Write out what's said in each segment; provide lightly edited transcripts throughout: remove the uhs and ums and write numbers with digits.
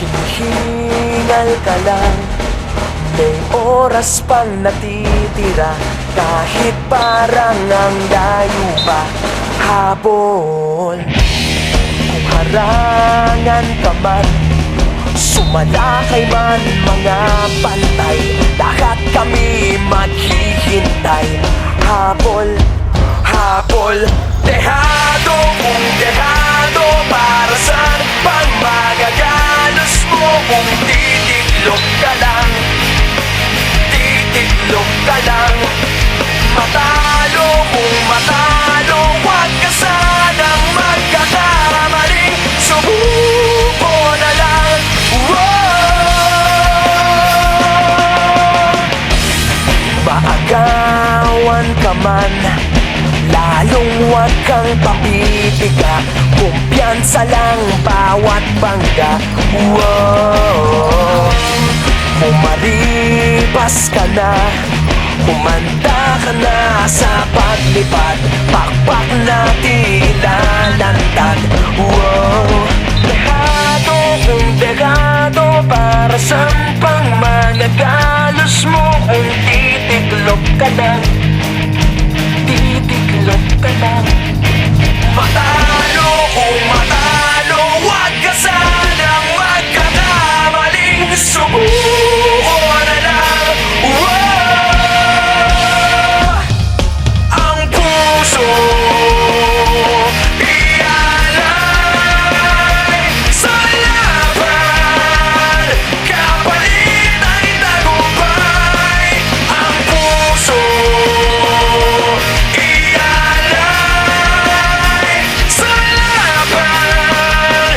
Hinihingal ka lang, may oras pang natitira, kahit parang ang layo pa. Habol, kung harangan ka man, sumalakay man mga pantay, lahat kami maghihintay. Habol, habol, dehado kung dehado, para saan pang magagalos mo kung titiklop ka lang, titiklop ka lang. Matalo kung matalo, huwag ka sanang magkakamaling subuko na lang. Maagawan ka man, lalong huwag kang papipiga, kumpiyansa lang bawat bangga. Kung maripas ka na, kumanda ka na sa paglipad, pakpak na tilalantad. Dehado kung dehado, para saan pang magagalos mo kung titiklop ka lang, titiklop ka lang. Matalo kung matalo, huwag ka sanang magkakamaling subuko na lang. Ang puso ialay sa laban, kapalit ay tagumpay. Ang puso ialay sa laban,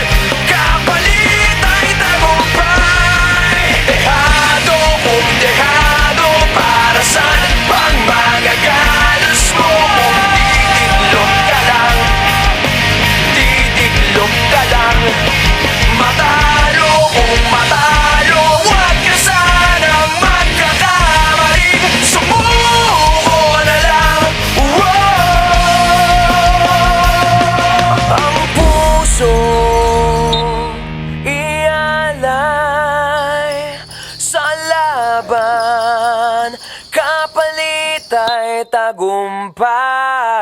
kapalit ay tagumpay. Dehado kung dehado, para saan pang magagalos mo kung titiklop ka lang, titiklop ka lang. Matalo kung matalo, huwag ka sanang magkakamaling sumuko na lang. Ang puso ialay sa laban, kapalit ay tagumpay.